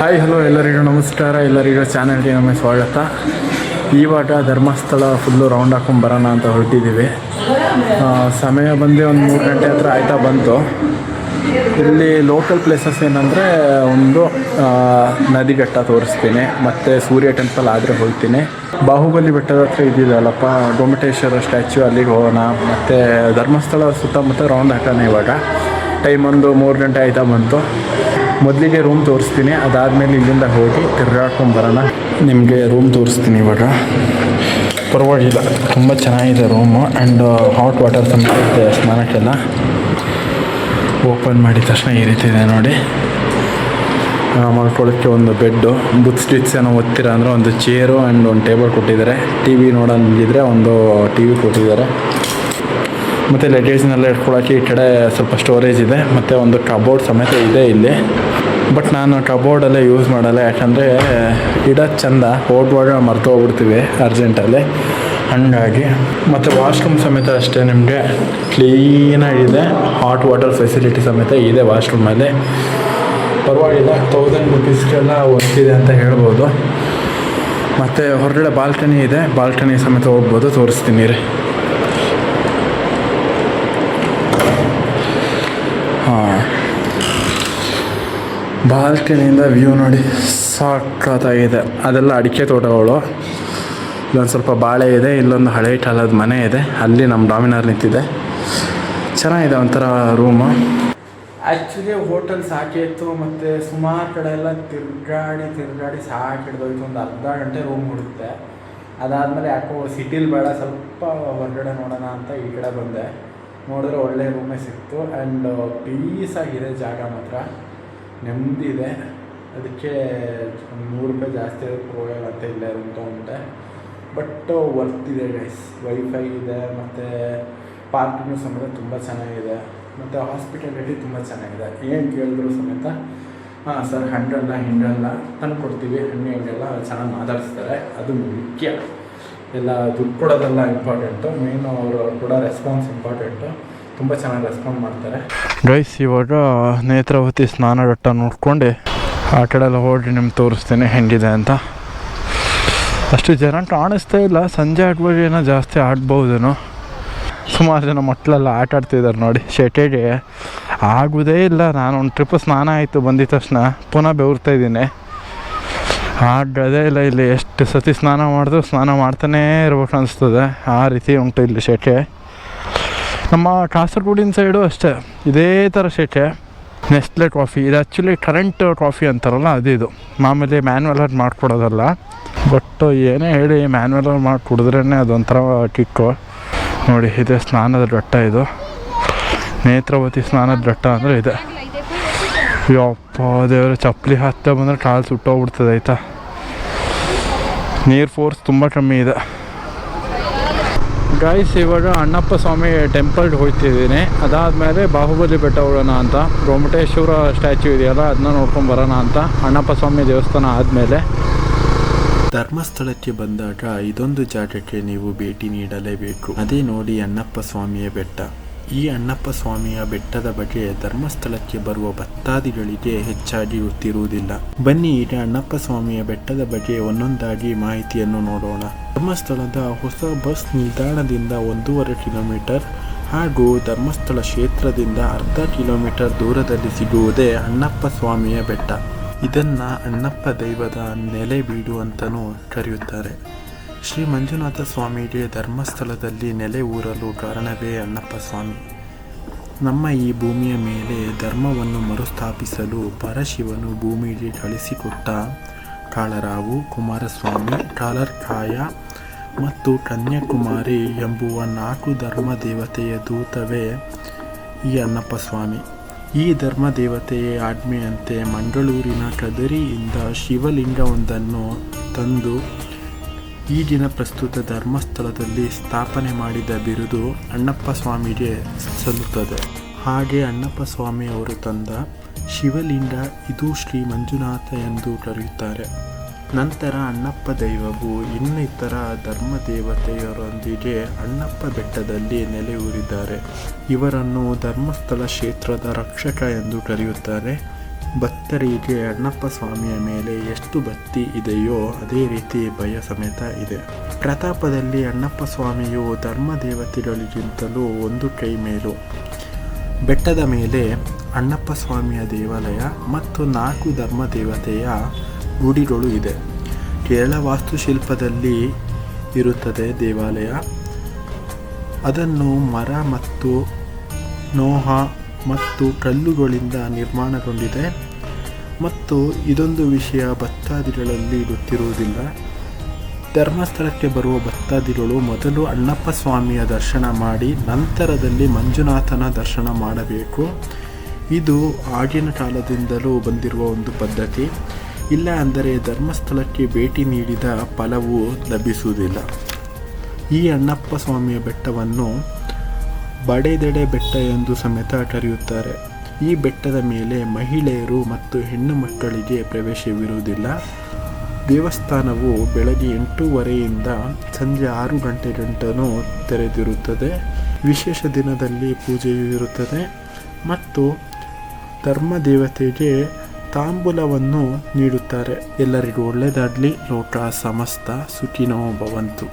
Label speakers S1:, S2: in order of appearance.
S1: Hi hello ಎಲ್ಲರಿಗೂ ನಮಸ್ಕಾರ, ಎಲ್ಲರಿಗೂ ಚಾನಲ್ಗೆ ನಮ್ಮ ಸ್ವಾಗತ. ಇವಾಗ ಧರ್ಮಸ್ಥಳ ಫುಲ್ಲು ರೌಂಡ್ ಹಾಕೊಂಡು ಬರೋಣ ಅಂತ ಹೊರಟಿದ್ದೀವಿ. ಸಮಯ ಬಂದು ಒಂದು 3 ಗಂಟೆ ಹತ್ರ ಆಯ್ತಾ ಬಂತು. ಇಲ್ಲಿ ಲೋಕಲ್ ಪ್ಲೇಸಸ್ ಏನಂದರೆ ಒಂದು ನದಿಘಟ್ಟ ತೋರಿಸ್ತೀನಿ, ಮತ್ತು ಸೂರ್ಯ ಟೆಂಪಲ್ ಆದರೆ ಹೋಗ್ತೀನಿ. ಬಾಹುಬಲಿ ಬೆಟ್ಟದ ಹತ್ರ ಇದ್ದಿದ್ದಲ್ಲಪ್ಪ ಗೊಮ್ಮಟೇಶ್ವರ ಸ್ಟ್ಯಾಚ್ಯೂ, ಅಲ್ಲಿಗೆ ಹೋಗೋಣ. ಮತ್ತು ಧರ್ಮಸ್ಥಳ ಸುತ್ತಮುತ್ತ ರೌಂಡ್ ಹಾಕೋಣ. ಇವಾಗ ಟೈಮ್ ಒಂದು 3 ಗಂಟೆ ಆಯ್ತಾ ಬಂತು. ಮೊದಲಿಗೆ ರೂಮ್ ತೋರಿಸ್ತೀನಿ, ಅದಾದಮೇಲೆ ಇಲ್ಲಿಂದ ಹೋಗಿ ತಿರ್ಗಾಡ್ಕೊಂಡು ಬರೋಣ. ನಿಮಗೆ ರೂಮ್ ತೋರಿಸ್ತೀನಿ ಇವಾಗ. ಪರವಾಗಿಲ್ಲ, ತುಂಬ ಚೆನ್ನಾಗಿದೆ ರೂಮು. ಆ್ಯಂಡ್ ಹಾಟ್ ವಾಟರ್ ಸಮೇತ ಇದೆ ಸ್ನಾನಕ್ಕೆಲ್ಲ. ಓಪನ್ ಮಾಡಿದ ತಕ್ಷಣ ಈ ರೀತಿ ಇದೆ ನೋಡಿ. ಮಲ್ಕೊಳ್ಳೋಕ್ಕೆ ಒಂದು ಬೆಡ್ಡು, ಬುಕ್ ಸ್ಟಿಚ್ ಏನೋ ಓದ್ತೀರ ಅಂದರೆ ಒಂದು ಚೇರು ಆ್ಯಂಡ್ ಒಂದು ಟೇಬಲ್ ಕೊಟ್ಟಿದ್ದಾರೆ. ಟಿ ವಿ ನೋಡೋಂಗಿದ್ರೆ ಒಂದು ಟಿ ವಿ ಕೊಟ್ಟಿದ್ದಾರೆ. ಮತ್ತು ಲಗೇಜ್ನೆಲ್ಲ ಇಟ್ಕೊಳ್ಳೋಕ್ಕೆ ಈ ಕಡೆ ಸ್ವಲ್ಪ ಸ್ಟೋರೇಜ್ ಇದೆ, ಮತ್ತು ಒಂದು ಕಬೋರ್ಡ್ ಸಮೇತ ಇದೆ ಇಲ್ಲಿ. ಬಟ್ ನಾನು ಕಬೋರ್ಡೆಲ್ಲ ಯೂಸ್ ಮಾಡಲ್ಲ, ಯಾಕಂದರೆ ಇಡೋದು ಚೆಂದ, ಹೋಗುವಾಗ ಮರ್ತು ಹೋಗ್ಬಿಡ್ತೀವಿ ಅರ್ಜೆಂಟಲ್ಲಿ, ಹಾಗಾಗಿ. ಮತ್ತು ವಾಶ್ರೂಮ್ ಸಮೇತ ಅಷ್ಟೇ ನಿಮಗೆ ಕ್ಲೀನಾಗಿದೆ. ಹಾಟ್ ವಾಟರ್ ಫೆಸಿಲಿಟಿ ಸಮೇತ ಇದೆ ವಾಶ್ರೂಮಲ್ಲಿ. ಪರವಾಗಿಲ್ಲ, 1000 ರುಪೀಸ್ಗೆಲ್ಲ ಒತ್ತಿದೆ ಅಂತ ಹೇಳ್ಬೋದು. ಮತ್ತು ಹೊರಗಡೆ ಬಾಲ್ಕನಿ ಇದೆ, ಬಾಲ್ಕನಿ ಸಮೇತ ಹೋಗ್ಬೋದು, ತೋರಿಸ್ತೀನಿ ರೀ. ಬಾಲ್ಕನಿಯಿಂದ ವ್ಯೂ ನೋಡಿ, ಸಾಕಾಗಿದೆ. ಅದೆಲ್ಲ ಅಡಿಕೆ ತೋಟಗಳು. ಇಲ್ಲೊಂದು ಸ್ವಲ್ಪ ಬಾಳೆ ಇದೆ, ಇಲ್ಲೊಂದು ಹಳೆ ಕಾಲದ ಮನೆ ಇದೆ, ಅಲ್ಲಿ ನಮ್ಮ ಡಾಮಿನರ್ ನಿಂತಿದೆ. ಚೆನ್ನಾಗಿದೆ ಒಂಥರ ರೂಮು. ಆ್ಯಕ್ಚುಲಿ ಹೋಟೆಲ್ ಸಾಕಿತ್ತು, ಮತ್ತು ಸುಮಾರು ಕಡೆ ಎಲ್ಲ ತಿರುಗಾಡಿ ಸಾಕಿಡ್ದೋಯ್ತು. ಒಂದು ಅರ್ಧ ಗಂಟೆ ರೂಮ್ ಹುಡುಕ್ತೆ. ಅದಾದಮೇಲೆ ಯಾಕೋ ಸಿಟಿಲಿ ಬೇಡ, ಸ್ವಲ್ಪ ಹೊರಗಡೆ ನೋಡೋಣ ಅಂತ ಈ ಕಡೆ ಬಂದೆ. ನೋಡಿದ್ರೆ ಒಳ್ಳೆ ರೂಮೇ ಸಿಕ್ತು. ಆ್ಯಂಡ್ ಪೀಸಾಗಿದೆ ಜಾಗ, ಮಾತ್ರ ನೆಮ್ಮದಿ ಇದೆ. ಅದಕ್ಕೆ ₹100 ಜಾಸ್ತಿ ಹೋಗೋಲ್ಲ ಅಂತ ಇಲ್ಲ ರೂಮ್ ತೊಗೊಂಡೆ. ಬಟ್ ವರ್ತ್ ಇದೆ ಗೈಸ್. ವೈಫೈ ಇದೆ, ಮತ್ತು ಪಾರ್ಕಿಂಗು ಸಮೇತ ತುಂಬ ಚೆನ್ನಾಗಿದೆ, ಮತ್ತು ಹಾಸ್ಪಿಟಾಲಿಟಿ ತುಂಬ ಚೆನ್ನಾಗಿದೆ. ಏನು ಕೇಳಿದ್ರು ಸಮೇತ ಹಾಂ ಸರ್ ಹಂಗಲ್ಲ ಹಿಂಗಲ್ಲ ತಂದು ಕೊಡ್ತೀವಿ, ಹಿಂಗೆಲ್ಲ ಚೆನ್ನಾಗಿ ಮಾತಾಡಿಸ್ತಾರೆ. ಅದು ಮುಖ್ಯ. ಎಲ್ಲ ದುಡ್ಡು ಕೊಡೋದೆಲ್ಲ ಇಂಪಾರ್ಟೆಂಟು, ಮೇಯ್ನು ಅವರು ಕೂಡ ರೆಸ್ಪಾನ್ಸ್ ಇಂಪಾರ್ಟೆಂಟು. ತುಂಬ ಚೆನ್ನಾಗಿ ರೆಸ್ಪಾಂಡ್ ಮಾಡ್ತಾರೆ ಗೈಸ್. ಇವಾಗ ನೇತ್ರಾವತಿ ಸ್ನಾನಘಟ್ಟ ನೋಡ್ಕೊಂಡು ಆ ಕಡೆ ಎಲ್ಲ ಹೋಗಿ ನಿಮ್ಗೆ ತೋರಿಸ್ತೀನಿ ಹೆಂಗಿದೆ ಅಂತ. ಅಷ್ಟು ಜನ ಕಾಣಿಸ್ತಾ ಇಲ್ಲ, ಸಂಜೆ ಆಗುವಾಗ ಏನೋ ಜಾಸ್ತಿ ಆಡ್ಬೋದೇನೋ. ಸುಮಾರು ಜನ ಮಕ್ಕಳೆಲ್ಲ ಆಟ ಆಡ್ತಿದ್ದಾರೆ ನೋಡಿ. ಶೆಕೆಗೆ ಆಗೋದೇ ಇಲ್ಲ. ನಾನು ಒಂದು ಟ್ರಿಪ್ ಸ್ನಾನ ಆಯಿತು, ಬಂದಿದ ತಕ್ಷಣ ಪುನಃ ಬೆವರ್ತಾಯಿದ್ದೀನಿ. ಆಗದೇ ಇಲ್ಲ. ಇಲ್ಲಿ ಎಷ್ಟು ಸತಿ ಸ್ನಾನ ಮಾಡಿದ್ರು ಸ್ನಾನ ಮಾಡ್ತಾನೇ ಇರ್ಬೇಕು ಅನಿಸ್ತದೆ, ಆ ರೀತಿ ಉಂಟು ಇಲ್ಲಿ ಶೆಕೆ. ನಮ್ಮ ಕಾಸರಗೋಡಿನ ಸೈಡು ಅಷ್ಟೇ ಇದೇ ಥರ ಶೆಕೆ. ನೆಸ್ಲೆ ಕಾಫಿ ಇದು ಆ್ಯಕ್ಚುಲಿ ಕರೆಂಟ್ ಕಾಫಿ ಅಂತಾರಲ್ಲ, ಅದು ಮಾಮೂಲಿ ಮ್ಯಾನ್ಯುವಲಾಗಿ ಮಾಡಿಕೊಡೋದಲ್ಲ. ಬಟ್ ಏನೇ ಹೇಳಿ ಮ್ಯಾನ್ಯುವಲಾಗಿ ಮಾಡಿ ಕುಡಿದ್ರೇ ಅದೊಂಥರ ಕಿಕ್ಕು ನೋಡಿ. ಇದೆ ಸ್ನಾನದ ಘಟ್ಟ, ಇದು ನೇತ್ರಾವತಿ ಸ್ನಾನದ ಘಟ್ಟ ಅಂದರೆ ಇದೆ. ಯಪ್ಪ ದೇವರು, ಚಪ್ಪಲಿ ಹತ್ತ ಬಂದರೆ ಕಾಲು ಸುಟ್ಟೋಗ್ಬಿಡ್ತದೆ ಆಯಿತಾ. ನೀರು ಫೋರ್ಸ್ ತುಂಬ ಕಮ್ಮಿ ಇದೆ ಗಾಯ್ಸ್. ಇವಾಗ ಅಣ್ಣಪ್ಪ ಸ್ವಾಮಿ ಟೆಂಪಲ್ಗೆ ಹೋಗ್ತಿದ್ದೀನಿ. ಅದಾದಮೇಲೆ ಬಾಹುಬಲಿ ಬೆಟ್ಟ ಹೋಗೋಣ ಅಂತ. ಗೊಮ್ಮಟೇಶ್ವರ ಸ್ಟ್ಯಾಚ್ಯೂ ಇದೆಯಲ್ಲ, ಅದನ್ನ ನೋಡ್ಕೊಂಡು ಬರೋಣ ಅಂತ. ಅಣ್ಣಪ್ಪ ಸ್ವಾಮಿ ದೇವಸ್ಥಾನ ಆದಮೇಲೆ
S2: ಧರ್ಮಸ್ಥಳಕ್ಕೆ ಬಂದಾಗ ಇದೊಂದು ಜಾಗಕ್ಕೆ ನೀವು ಭೇಟಿ ನೀಡಲೇಬೇಕು. ಅದೇ ನೋಡಿ ಅಣ್ಣಪ್ಪ ಸ್ವಾಮಿಯ ಬೆಟ್ಟ. ಈ ಅಣ್ಣಪ್ಪ ಸ್ವಾಮಿಯ ಬೆಟ್ಟದ ಬಗ್ಗೆ ಧರ್ಮಸ್ಥಳಕ್ಕೆ ಬರುವ ಭಕ್ತಾದಿಗಳಿಗೆ ಹೆಚ್ಚಾಗಿ ಗೊತ್ತಿರುವುದಿಲ್ಲ. ಬನ್ನಿ ಈಗ ಅಣ್ಣಪ್ಪ ಸ್ವಾಮಿಯ ಬೆಟ್ಟದ ಬಗ್ಗೆ ಒಂದೊಂದಾಗಿ ಮಾಹಿತಿಯನ್ನು ನೋಡೋಣ. ಧರ್ಮಸ್ಥಳದ ಹೊಸ ಬಸ್ ನಿಲ್ದಾಣದಿಂದ 1.5 ಕಿಲೋಮೀಟರ್ ಹಾಗೂ ಧರ್ಮಸ್ಥಳ ಕ್ಷೇತ್ರದಿಂದ ಅರ್ಧ ಕಿಲೋಮೀಟರ್ ದೂರದಲ್ಲಿ ಸಿಗುವುದೇ ಅಣ್ಣಪ್ಪ ಸ್ವಾಮಿಯ ಬೆಟ್ಟ. ಇದನ್ನ ಅಣ್ಣಪ್ಪ ದೈವದ ನೆಲೆ ಬೀಡು ಅಂತಲೂ ಕರೆಯುತ್ತಾರೆ. ಶ್ರೀ ಮಂಜುನಾಥ ಸ್ವಾಮಿಗೆ ಧರ್ಮಸ್ಥಳದಲ್ಲಿ ನೆಲೆ ಊರಲು ಕಾರಣವೇ ಅಣ್ಣಪ್ಪ ಸ್ವಾಮಿ. ನಮ್ಮ ಈ ಭೂಮಿಯ ಮೇಲೆ ಧರ್ಮವನ್ನು ಮರುಸ್ಥಾಪಿಸಲು ಪರಶಿವನು ಭೂಮಿಗೆ ಕಳಿಸಿಕೊಟ್ಟ ಕಾಳರಾವು, ಕುಮಾರಸ್ವಾಮಿ, ಕಾಲರ್ಕಾಯ ಮತ್ತು ಕನ್ಯಾಕುಮಾರಿ ಎಂಬುವ 4 ಧರ್ಮ ದೇವತೆಯ ದೂತವೇ ಈ ಅಣ್ಣಪ್ಪ ಸ್ವಾಮಿ. ಈ ಧರ್ಮ ದೇವತೆಯ ಆಜ್ಞೆಯಂತೆ ಮಂಗಳೂರಿನ ಕದರಿಯಿಂದ ಶಿವಲಿಂಗವೊಂದನ್ನು ತಂದು ಈಗಿನ ಪ್ರಸ್ತುತ ಧರ್ಮಸ್ಥಳದಲ್ಲಿ ಸ್ಥಾಪನೆ ಮಾಡಿದ ಬಿರುದು ಅಣ್ಣಪ್ಪ ಸ್ವಾಮಿಗೆ ಸಲ್ಲುತ್ತದೆ. ಹಾಗೆ ಅಣ್ಣಪ್ಪ ಸ್ವಾಮಿ ಅವರು ತಂದ ಶಿವಲಿಂಗ ಇದು ಶ್ರೀ ಮಂಜುನಾಥ ಎಂದು ಕರೆಯುತ್ತಾರೆ. ನಂತರ ಅಣ್ಣಪ್ಪ ದೈವವು ಇನ್ನಿತರ ಧರ್ಮ ದೇವತೆಯರೊಂದಿಗೆ ಅಣ್ಣಪ್ಪ ಬೆಟ್ಟದಲ್ಲಿ ನೆಲೆಯೂರಿದ್ದಾರೆ. ಇವರನ್ನು ಧರ್ಮಸ್ಥಳ ಕ್ಷೇತ್ರದ ರಕ್ಷಕ ಎಂದು ಕರೆಯುತ್ತಾರೆ. ಭಕ್ತರಿಗೆ ಅಣ್ಣಪ್ಪ ಸ್ವಾಮಿಯ ಮೇಲೆ ಎಷ್ಟು ಭಕ್ತಿ ಇದೆಯೋ ಅದೇ ರೀತಿ ಭಯ ಸಮೇತ ಇದೆ. ಪ್ರತಾಪದಲ್ಲಿ ಅಣ್ಣಪ್ಪ ಸ್ವಾಮಿಯು ಧರ್ಮ ದೇವತೆಗಳಿಗಿಂತಲೂ ಒಂದು ಕೈ ಮೇಲು. ಬೆಟ್ಟದ ಮೇಲೆ ಅಣ್ಣಪ್ಪ ಸ್ವಾಮಿಯ ದೇವಾಲಯ ಮತ್ತು 4 ಧರ್ಮ ದೇವತೆಯ ಗುಡಿಗಳು ಇದೆ. ಕೇರಳ ವಾಸ್ತುಶಿಲ್ಪದಲ್ಲಿ ಇರುತ್ತದೆ ದೇವಾಲಯ. ಅದನ್ನು ಮರ ಮತ್ತು ಲೋಹ ಮತ್ತು ಕಲ್ಲುಗಳಿಂದ ನಿರ್ಮಾಣಗೊಂಡಿದೆ. ಮತ್ತು ಇದೊಂದು ವಿಷಯ ಭಕ್ತಾದಿಗಳಲ್ಲಿ ಗೊತ್ತಿರುವುದಿಲ್ಲ. ಧರ್ಮಸ್ಥಳಕ್ಕೆ ಬರುವ ಭಕ್ತಾದಿಗಳು ಮೊದಲು ಅಣ್ಣಪ್ಪ ಸ್ವಾಮಿಯ ದರ್ಶನ ಮಾಡಿ ನಂತರದಲ್ಲಿ ಮಂಜುನಾಥನ ದರ್ಶನ ಮಾಡಬೇಕು. ಇದು ಆಗಿನ ಕಾಲದಿಂದಲೂ ಬಂದಿರುವ ಒಂದು ಪದ್ಧತಿ. ಇಲ್ಲ ಅಂದರೆ ಧರ್ಮಸ್ಥಳಕ್ಕೆ ಭೇಟಿ ನೀಡಿದ ಫಲವು ಲಭಿಸುವುದಿಲ್ಲ. ಈ ಅಣ್ಣಪ್ಪ ಸ್ವಾಮಿಯ ಬೆಟ್ಟವನ್ನು ಬಡೆದೆಡೆ ಬೆಟ್ಟ ಎಂದು ಸಮೇತ ಕರೆಯುತ್ತಾರೆ. ಈ ಬೆಟ್ಟದ ಮೇಲೆ ಮಹಿಳೆಯರು ಮತ್ತು ಹೆಣ್ಣು ಮಕ್ಕಳಿಗೆ ಪ್ರವೇಶವಿರುವುದಿಲ್ಲ. ದೇವಸ್ಥಾನವು ಬೆಳಗ್ಗೆ 8:30ಯಿಂದ ಸಂಜೆ 6 ಗಂಟೆಗಂಟನೂ ತೆರೆದಿರುತ್ತದೆ. ವಿಶೇಷ ದಿನದಲ್ಲಿ ಪೂಜೆಯೂ ಇರುತ್ತದೆ ಮತ್ತು ಧರ್ಮ ದೇವತೆಗೆ ತಾಂಬೂಲವನ್ನು ನೀಡುತ್ತಾರೆ. ಎಲ್ಲರಿಗೂ ಒಳ್ಳೆಯದಾಗಲಿ. ಲೋಕ ಸಮಸ್ತ ಸುಖಿನೋ ಭವಂತು.